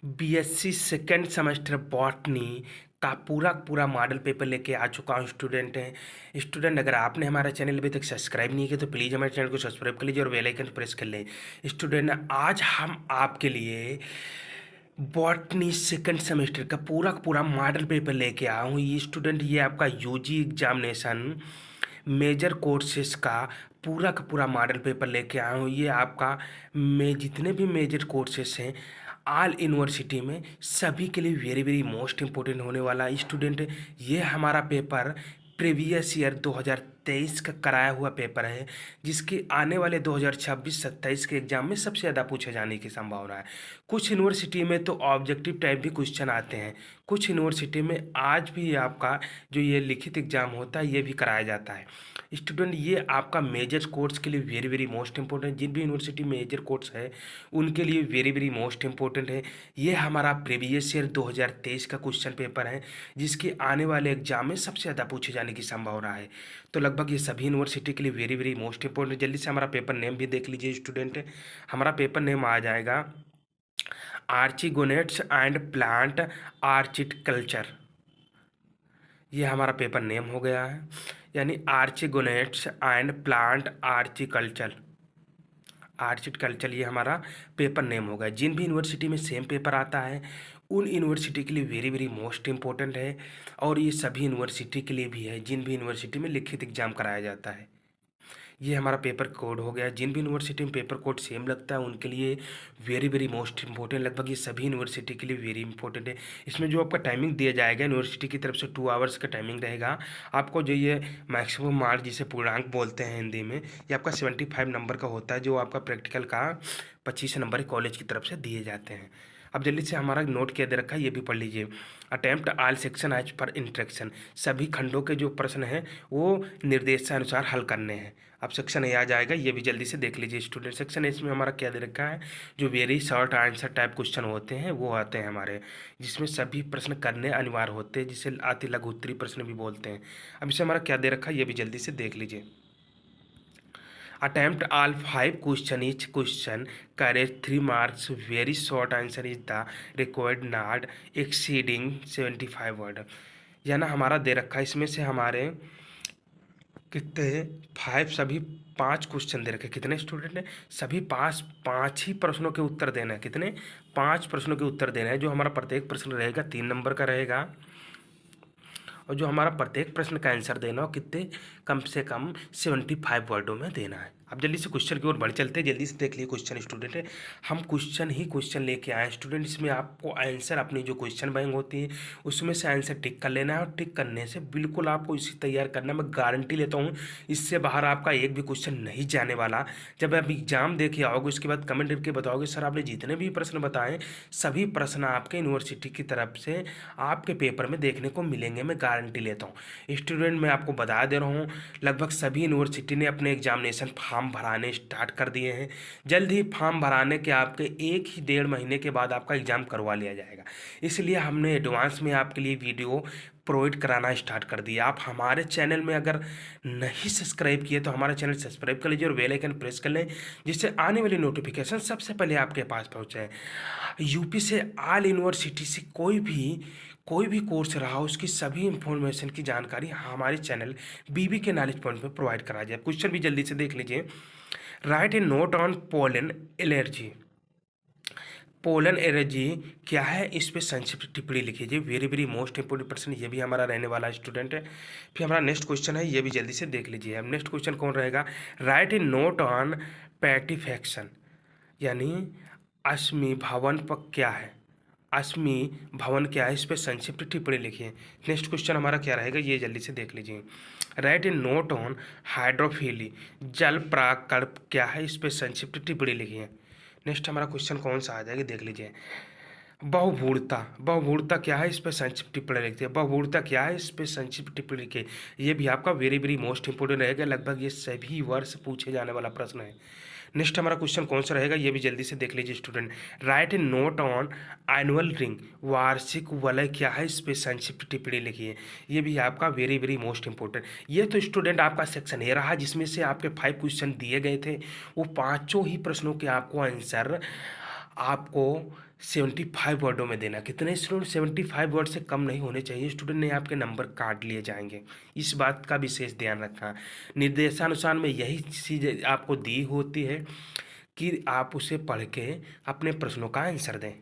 BSc second semester botany का पूरा model paper लेके आ चुका हूँ स्टूडेंट। अगर आपने हमारा चैनल अभी तक सब्सक्राइब नहीं किया तो प्लीज़ हमारे चैनल को सब्सक्राइब कर लीजिए और बेल आइकन प्रेस कर लें। स्टूडेंट, आज हम आपके लिए बॉटनी सेकंड सेमेस्टर का पूरा मॉडल पेपर लेके आया हूँ। ये स्टूडेंट, ये आपका यूजी एग्जामिनेशन मेजर कोर्सेस का पूरा मॉडल पेपर लेके आया हूँ। ये आपका जितने भी मेजर कोर्सेस हैं ऑल यूनिवर्सिटी में सभी के लिए वेरी वेरी मोस्ट इम्पोर्टेंट होने वाला स्टूडेंट। ये हमारा पेपर प्रीवियस ईयर 2023 का कराया हुआ पेपर है, जिसके आने वाले 2026-27 के एग्जाम में सबसे ज़्यादा पूछे जाने की संभावना है। कुछ यूनिवर्सिटी में तो ऑब्जेक्टिव टाइप भी क्वेश्चन आते हैं, कुछ यूनिवर्सिटी में आज भी आपका जो ये लिखित एग्जाम होता है ये भी कराया जाता है। स्टूडेंट, ये आपका मेजर कोर्स के लिए वेरी वेरी मोस्ट इंपॉर्टेंट, जिन भी यूनिवर्सिटी मेजर कोर्स है उनके लिए वेरी वेरी मोस्ट इंपॉर्टेंट है। ये हमारा प्रीवियस ईयर 2023 का क्वेश्चन पेपर है, जिसके आने वाले एग्जाम में सबसे ज़्यादा पूछे जाने की संभावना है। तो लगभग ये सभी यूनिवर्सिटी के लिए वेरी वेरी मोस्ट इंपॉर्टेंट। जल्दी से हमारा पेपर नेम भी देख लीजिए स्टूडेंट। हमारा पेपर नेम आ जाएगा आर्चिगोनेट्स एंड प्लांट आर्चिकल्चर। ये हमारा पेपर नेम हो गया है, यानी आर्चिगोनेट्स एंड प्लांट आर्चिकल्चर ये हमारा पेपर नेम होगा। जिन भी यूनिवर्सिटी में सेम पेपर आता है उन यूनिवर्सिटी के लिए वेरी वेरी मोस्ट इम्पोर्टेंट है, और ये सभी यूनिवर्सिटी के लिए भी है जिन भी यूनिवर्सिटी में लिखित एग्जाम कराया जाता है। ये हमारा पेपर कोड हो गया। जिन भी यूनिवर्सिटी में पेपर कोड सेम लगता है उनके लिए वेरी वेरी मोस्ट इंपॉर्टेंट, लगभग ये सभी यूनिवर्सिटी के लिए वेरी इंपॉर्टेंट है। इसमें जो आपका टाइमिंग दिया जाएगा यूनिवर्सिटी की तरफ से 2 आवर्स का टाइमिंग रहेगा। आपको जो ये मैक्सिमम मार्क जिसे पूर्णांक बोलते हैं हिंदी में, ये आपका 75 नंबर का होता है, जो आपका प्रैक्टिकल का 25 नंबर कॉलेज की तरफ से दिए जाते हैं। अब जल्दी से हमारा नोट किया दे रखा है, ये भी पढ़ लीजिए। Attempt all section as per instruction, सभी खंडों के जो प्रश्न हैं वो निर्देशानुसार हल करने हैं। अब सेक्शन ए आ जाएगा, ये भी जल्दी से देख लीजिए स्टूडेंट। सेक्शन ए में हमारा क्या दे रखा है, जो very short answer type question होते हैं वो आते हैं हमारे, जिसमें सभी प्रश्न करने अनिवार्य होते हैं, जिसे अति लघु उत्तरीय प्रश्न भी बोलते हैं। अब इसे हमारा क्या दे रखा है, ये भी जल्दी से देख लीजिए। Attempt all 5 question. Each question carries 3 marks. Very short answer is the required, not exceeding 75 word। या ना हमारा दे रखा है, इसमें से हमारे कितने 5 सभी 5 क्वेश्चन दे रखे। कितने स्टूडेंट ने सभी 5 ही प्रश्नों के उत्तर देना है। कितने 5 प्रश्नों के उत्तर देना है। जो हमारा प्रत्येक प्रश्न रहेगा 3 नंबर का रहेगा, और जो हमारा प्रत्येक प्रश्न का आंसर देना हो कितने कम से कम 75 वर्डों में देना है। अब जल्दी से क्वेश्चन की ओर बढ़ चलते हैं। जल्दी से देख लिए क्वेश्चन स्टूडेंट है, हम क्वेश्चन लेके आए स्टूडेंट। इसमें आपको आंसर अपनी जो क्वेश्चन बैंक होती है उसमें से आंसर टिक कर लेना है, और टिक करने से बिल्कुल आपको इसी तैयार करना है। मैं गारंटी लेता हूँ इससे बाहर आपका एक भी क्वेश्चन नहीं जाने वाला। जब आप एग्जाम दे के आओगे उसके बाद कमेंट करके बताओगे सर आपने जितने भी प्रश्न बताए सभी प्रश्न आपके यूनिवर्सिटी की तरफ से आपके पेपर में देखने को मिलेंगे, मैं गारंटी लेता हूँ स्टूडेंट। मैं आपको बता दे रहा हूँ लगभग सभी यूनिवर्सिटी ने अपने एग्जामिनेशन फॉर्म भराने स्टार्ट कर दिए हैं। जल्द ही फॉर्म भराने के आपके 1 ही 1.5 महीने के बाद आपका एग्ज़ाम करवा लिया जाएगा। इसलिए हमने एडवांस में आपके लिए वीडियो प्रोवाइड कराना स्टार्ट कर दिया। आप हमारे चैनल में अगर नहीं सब्सक्राइब किए तो हमारा चैनल सब्सक्राइब कर लीजिए और बेल आइकन प्रेस कर लें, जिससे आने वाली नोटिफिकेशन सबसे पहले आपके पास पहुँचे। यूपी से ऑल यूनिवर्सिटी से कोई भी कोर्स रहा उसकी सभी इंफॉर्मेशन की जानकारी हमारे चैनल बीबी के नॉलेज पॉइंट में प्रोवाइड करा जाए। क्वेश्चन भी जल्दी से देख लीजिए। Write A note on pollen allergy. Pollen allergy क्या है, इस पर संक्षिप्त टिप्पणी लिखिए। वेरी वेरी मोस्ट इंपोर्टेंट प्रश्न ये भी हमारा रहने वाला स्टूडेंट है। फिर हमारा नेक्स्ट क्वेश्चन है, ये भी जल्दी से देख लीजिए। अब नेक्स्ट क्वेश्चन कौन रहेगा, राइट ए नोट ऑन पैटिफैक्शन, यानी अश्मि भवन पर क्या है, अश्मि भवन क्या है, इस पर संक्षिप्त टिप्पणी लिखिए। नेक्स्ट क्वेश्चन हमारा क्या रहेगा, ये जल्दी से देख लीजिए। Write A note on hydrophily, जल प्राकल्प क्या है, इस पर संक्षिप्त टिप्पणी लिखिए। नेक्स्ट हमारा क्वेश्चन कौन सा आ जाएगा देख लीजिए। बहुभूरता क्या है, इस पर संक्षिप्त टिप्पणी लिखते हैं। बहुभूरता क्या है, इस पर संक्षिप्त टिप्पणी लिखिए। ये भी आपका वेरी वेरी मोस्ट इंपोर्टेंट रहेगा, लगभग ये सभी वर्ष पूछे जाने वाला प्रश्न है। नेक्स्ट हमारा क्वेश्चन कौन सा रहेगा, ये भी जल्दी से देख लीजिए student. Right A note on annual ring, वार्षिक वलय क्या है, इस पर संक्षिप्त टिप्पणी लिखिए। ये भी आपका वेरी वेरी मोस्ट इंपॉर्टेंट। ये तो स्टूडेंट आपका सेक्शन ए रहा, जिसमें से आपके 5 क्वेश्चन दिए गए थे, वो 5 ही प्रश्नों के आपको आंसर आपको 75 वर्डों में देना। कितने स्टूडेंट? 75 वर्ड से कम नहीं होने चाहिए स्टूडेंट, नहीं आपके नंबर काट लिए जाएंगे। इस बात का विशेष ध्यान रखना। निर्देशानुसार में यही चीज़ आपको दी होती है कि आप उसे पढ़ के अपने प्रश्नों का आंसर दें।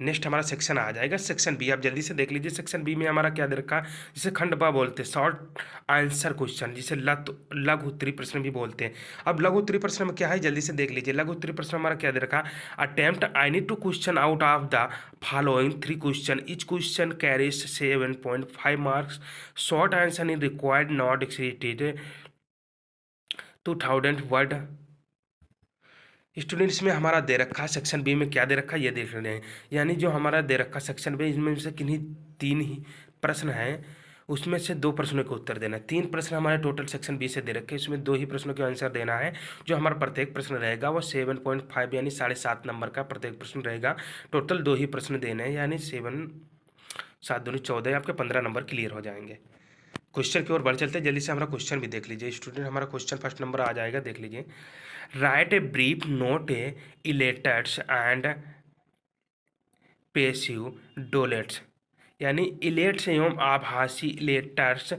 नेक्स्ट हमारा सेक्शन आ जाएगा सेक्शन बी। आप जल्दी से देख लीजिए सेक्शन बी में हमारा क्या दे रखा है। जिसे खंडवा बोलते हैं, शॉर्ट आंसर क्वेश्चन, जिसे लघु उत्तरीय प्रश्न भी बोलते हैं। अब लघु उत्तरीय प्रश्न में क्या है, जल्दी से देख लीजिए। लघु उत्तरीय प्रश्न हमारा क्या दे रखा है। Attempt any two question out of the following 3 question, each question carries 7.5 marks, short answer in required not exceeded 2000 word. Students में हमारा दे रखा है सेक्शन बी में क्या दे रखा है ये देख रहे हैं। यानी जो हमारा दे रखा सेक्शन बी, इसमें से किन्हीं 3 ही प्रश्न हैं, उसमें से 2 प्रश्नों के उत्तर देना है। 3 प्रश्न हमारे टोटल सेक्शन बी से दे रखे हैं, इसमें 2 ही प्रश्नों के आंसर देना है। जो हमारा प्रत्येक प्रश्न रहेगा वो 7.5 यानी 7.5 नंबर का प्रत्येक प्रश्न रहेगा। टोटल 2 ही प्रश्न देने हैं, यानी 7 7 दूनी 14, आपके 15 नंबर क्लियर हो जाएंगे। क्वेश्चन की ओर बढ़ चलते हैं, जल्दी से हमारा क्वेश्चन भी देख लीजिए स्टूडेंट। हमारा क्वेश्चन फर्स्ट नंबर आ जाएगा, देख लीजिए। Write a brief note a elaters and passive डोलेट्स। यानी इलेट्स एवं आभासी इलेटर्स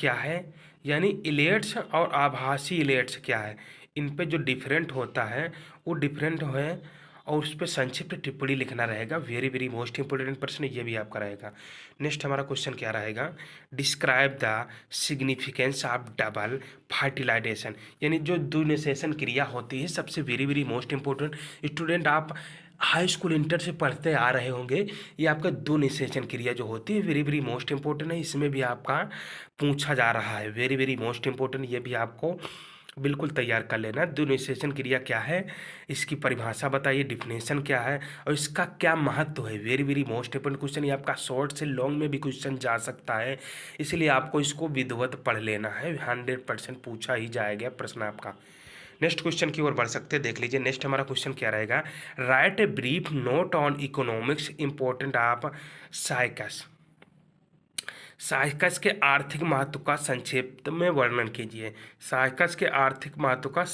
क्या है, यानी इलेट्स और आभासी इलेट्स क्या है, इन पे जो डिफरेंट होता है वो डिफरेंट है, और उस पर संक्षिप्त टिप्पणी लिखना रहेगा। वेरी वेरी मोस्ट इंपोर्टेंट प्रश्न ये भी आपका रहेगा। नेक्स्ट हमारा क्वेश्चन क्या रहेगा, describe the significance of double fertilisation. यानी जो द्विनिषेचन क्रिया होती है, सबसे very very most important student, आप हाई स्कूल इंटर से पढ़ते आ रहे होंगे। ये आपका द्विनिषेचन क्रिया जो होती है वेरी वेरी मोस्ट इंपोर्टेंट है, इसमें भी आपका पूछा जा रहा है। वेरी वेरी मोस्ट इंपोर्टेंट, ये भी आपको बिल्कुल तैयार कर लेना। द्विनिषेचन क्रिया क्या है, इसकी परिभाषा बताइए, डिफिनेशन क्या है और इसका क्या महत्व है। Very very most important question, ये आपका शॉर्ट से लॉन्ग में भी क्वेश्चन जा सकता है, इसलिए आपको इसको विधिवत पढ़ लेना है। 100% पूछा ही जाएगा प्रश्न आपका। नेक्स्ट क्वेश्चन की ओर बढ़ सकते हैं, देख लीजिए। नेक्स्ट हमारा क्वेश्चन क्या रहेगा, right a brief note on economics important of cycas. Cycas के आर्थिक महत्व का संक्षिप्त में वर्णन कीजिए। साइकस के आर्थिक महत्व का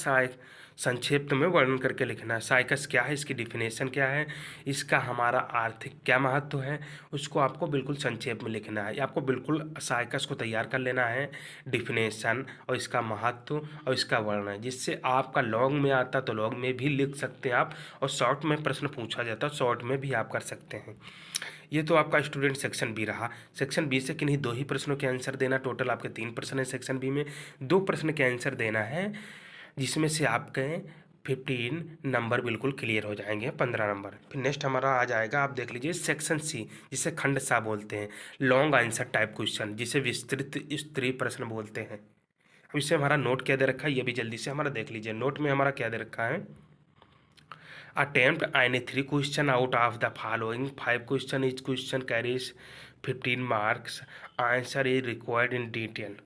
संक्षिप्त में वर्णन करके लिखना है। साइकस क्या है, इसकी डिफिनेशन क्या है, इसका हमारा आर्थिक क्या महत्व है, उसको आपको बिल्कुल संक्षेप में लिखना है। आपको बिल्कुल साइकस को तैयार कर लेना है, डिफिनेशन और इसका महत्व और इसका वर्णन, जिससे आपका लॉन्ग में आता तो लॉन्ग में भी लिख सकते हैं आप, और शॉर्ट में प्रश्न पूछा जाता है शॉर्ट में भी आप कर सकते हैं। ये तो आपका स्टूडेंट सेक्शन बी रहा। सेक्शन बी से किन्हीं 2 ही प्रश्नों के आंसर देना। टोटल आपके 3 प्रश्न है सेक्शन बी में, 2 प्रश्न के आंसर देना है, जिसमें से आपके 15 नंबर बिल्कुल क्लियर हो जाएंगे, 15 नंबर। फिर नेक्स्ट हमारा आ जाएगा, आप देख लीजिए सेक्शन सी, जिसे खंड सा बोलते हैं, लॉन्ग आंसर टाइप क्वेश्चन, जिसे विस्तृत स्तरीय प्रश्न बोलते हैं। अब इससे हमारा नोट क्या दे रखा है ये भी जल्दी से हमारा देख लीजिए। नोट में हमारा क्या दे रखा है, attempt any 3 question out of the following 5 question, each question carries 15 marks, answer is required in detail।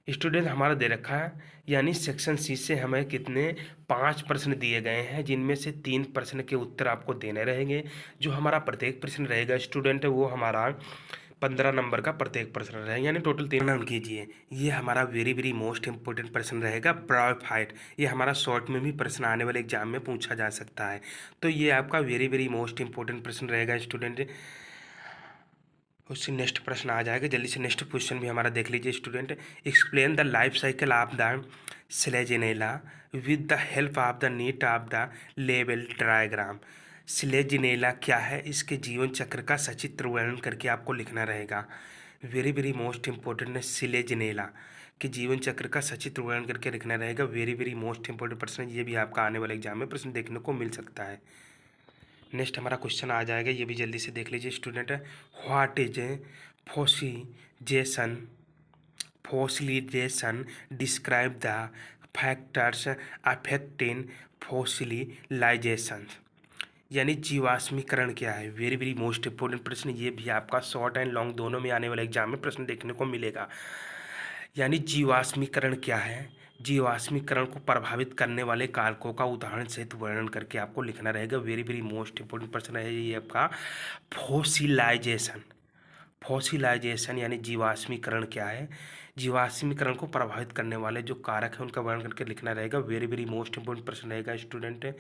Student हमारा दे रखा है, यानी सेक्शन सी से हमें कितने 5 प्रश्न दिए गए हैं, जिनमें से 3 प्रश्न के उत्तर आपको देने रहेंगे। जो हमारा प्रत्येक प्रश्न रहेगा स्टूडेंट, वो हमारा 15 नंबर का प्रत्येक प्रश्न रहेगा, यानी टोटल 3 नाम कीजिए। ये हमारा वेरी वेरी मोस्ट इंपोर्टेंट प्रश्न रहेगा, ब्रायोफाइट। ये हमारा शॉर्ट में भी प्रश्न आने वाले एग्जाम में पूछा जा सकता है, तो ये आपका वेरी वेरी मोस्ट इंपोर्टेंट प्रश्न रहेगा स्टूडेंट। उससे नेक्स्ट प्रश्न आ जाएगा, जल्दी से नेक्स्ट क्वेश्चन भी हमारा देख लीजिए student. Explain the life cycle of the Selaginella with the help of the neat of the level diagram. Selaginella क्या है, इसके जीवन चक्र का सचित्र वर्णन करके आपको लिखना रहेगा। वेरी वेरी मोस्ट इंपोर्टेंट है, स्लेजिनेला के जीवन चक्र का सचित्र वर्णन करके लिखना रहेगा। वेरी वेरी मोस्ट इंपोर्टेंट प्रश्न, ये भी आपका आने वाले एग्जाम में प्रश्न देखने को मिल सकता है। नेक्स्ट हमारा क्वेश्चन आ जाएगा, ये भी जल्दी से देख लीजिए student. What is fossilization fossilization describe the factors affecting fossilization. यानी जीवाश्मीकरण क्या है। वेरी वेरी मोस्ट इंपोर्टेंट प्रश्न, ये भी आपका शॉर्ट एंड लॉन्ग दोनों में आने वाले एग्जाम में प्रश्न देखने को मिलेगा। यानी जीवाश्मीकरण क्या है, जीवाश्मीकरण को प्रभावित करने वाले कारकों का उदाहरण सहित वर्णन करके आपको लिखना रहेगा। वेरी वेरी मोस्ट इंपोर्टेंट प्रश्न है ये आपका फॉसिलाइजेशन। फॉसिलाइजेशन यानी जीवाश्मीकरण क्या है, जीवाश्मीकरण को प्रभावित करने वाले जो कारक हैं उनका वर्णन करके लिखना रहेगा। वेरी वेरी मोस्ट इंपोर्टेंट प्रश्न रहेगा स्टूडेंट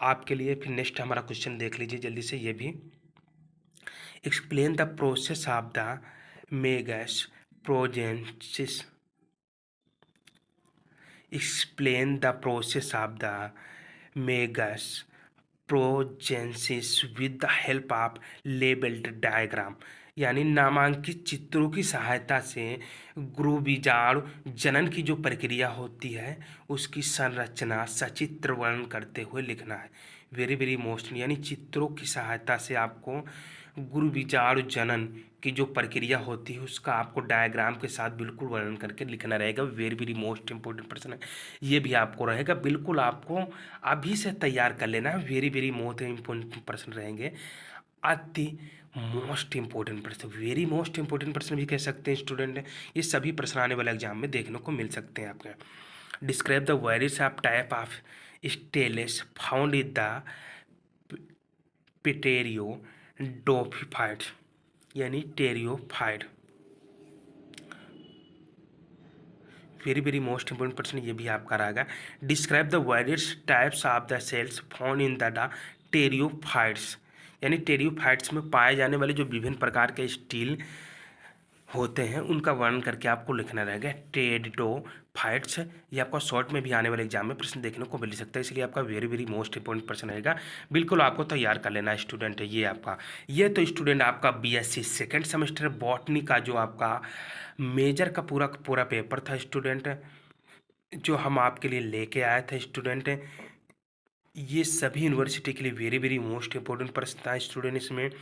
आपके लिए। फिर नेक्स्ट हमारा क्वेश्चन देख लीजिए जल्दी से ये भी। Explain the process of the megasporogenesis. Explain the process of the megasporogenesis with the help of labelled diagram. यानी नामांकित चित्रों की सहायता से गुरुबीजाणु जनन की जो प्रक्रिया होती है उसकी संरचना सचित्र वर्णन करते हुए लिखना है। वेरी वेरी मोस्ट, यानी चित्रों की सहायता से आपको गुरुबीजाणु जनन की जो प्रक्रिया होती है उसका आपको डायग्राम के साथ बिल्कुल वर्णन करके लिखना रहेगा। वेरी वेरी मोस्ट इंपॉर्टेंट प्रश्न है ये भी आपको रहेगा, बिल्कुल आपको अभी से तैयार कर लेना है। वेरी वेरी मोस्ट इंपॉर्टेंट प्रश्न रहेंगे, अति मोस्ट इंपॉर्टेंट प्रश्न, वेरी मोस्ट इंपॉर्टेंट प्रश्न भी कह सकते हैं स्टूडेंट। ये सभी प्रश्न आने वाले एग्जाम में देखने को मिल सकते हैं आपके। Describe the various of type of steles found in the pteridophyte यानी pteridophyte. Very very most important प्रश्न ये भी आपका रहेगा। Describe the various types of the cells found in the pteridophytes यानी टेरियोफाइट्स में पाए जाने वाले जो विभिन्न प्रकार के स्टील होते हैं उनका वर्णन करके आपको लिखना रहेगा। टेरिडोफाइट्स ये आपका शॉर्ट में भी आने वाले एग्जाम में प्रश्न देखने को मिल सकता है, इसलिए आपका वेरी वेरी मोस्ट इंपॉर्टेंट प्रश्न रहेगा, बिल्कुल आपको तैयार कर लेना स्टूडेंट है ये आपका। ये तो स्टूडेंट आपका बीएससी सेकेंड सेमेस्टर बॉटनी का जो आपका मेजर का पूरा पूरा पेपर था स्टूडेंट, जो हम आपके लिए लेके आए थे स्टूडेंट। ये सभी यूनिवर्सिटी के लिए वेरी वेरी मोस्ट इंपॉर्टेंट प्रश्न था स्टूडेंट।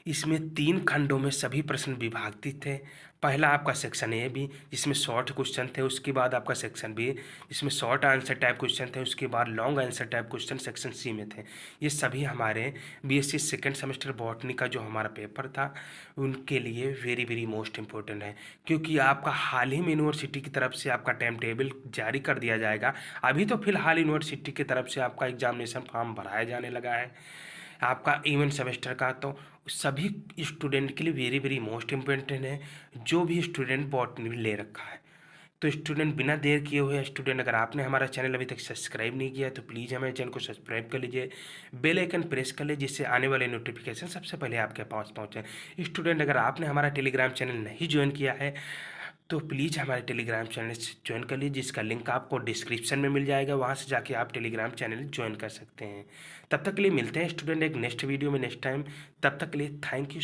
इसमें 3 खंडों में सभी प्रश्न विभाजित थे। पहला आपका सेक्शन ए भी जिसमें शॉर्ट क्वेश्चन थे, उसके बाद आपका सेक्शन बी जिसमें शॉर्ट आंसर टाइप क्वेश्चन थे, उसके बाद long answer type question section C में थे। ये सभी हमारे बीएससी सेकेंड सेमेस्टर बॉटनी का जो हमारा पेपर था उनके लिए वेरी वेरी मोस्ट इंपॉर्टेंट है, क्योंकि आपका हाल ही में यूनिवर्सिटी की तरफ से आपका टाइम टेबल जारी कर दिया जाएगा। अभी तो फिलहाल यूनिवर्सिटी की तरफ से आपका एग्जामिनेशन फॉर्म भराया जाने लगा है आपका इवन सेमेस्टर का, तो सभी स्टूडेंट के लिए वेरी वेरी मोस्ट इम्पोर्टेंट है जो भी स्टूडेंट बॉटनी ले रखा है। तो स्टूडेंट बिना देर किए हुए स्टूडेंट अगर आपने हमारा चैनल अभी तक सब्सक्राइब नहीं किया तो प्लीज़ हमारे चैनल को सब्सक्राइब कर लीजिए, बेल आइकन प्रेस कर लीजिए जिससे आने वाले नोटिफिकेशन सबसे पहले आपके पास पहुँचे। स्टूडेंट अगर आपने हमारा टेलीग्राम चैनल नहीं ज्वाइन किया है तो प्लीज़ हमारे टेलीग्राम चैनल से ज्वाइन कर लीजिए, जिसका लिंक आपको डिस्क्रिप्शन में मिल जाएगा, वहाँ से जाके आप टेलीग्राम चैनल ज्वाइन कर सकते हैं। तब तक के लिए मिलते हैं स्टूडेंट एक नेक्स्ट वीडियो में नेक्स्ट टाइम, तब तक के लिए थैंक यू।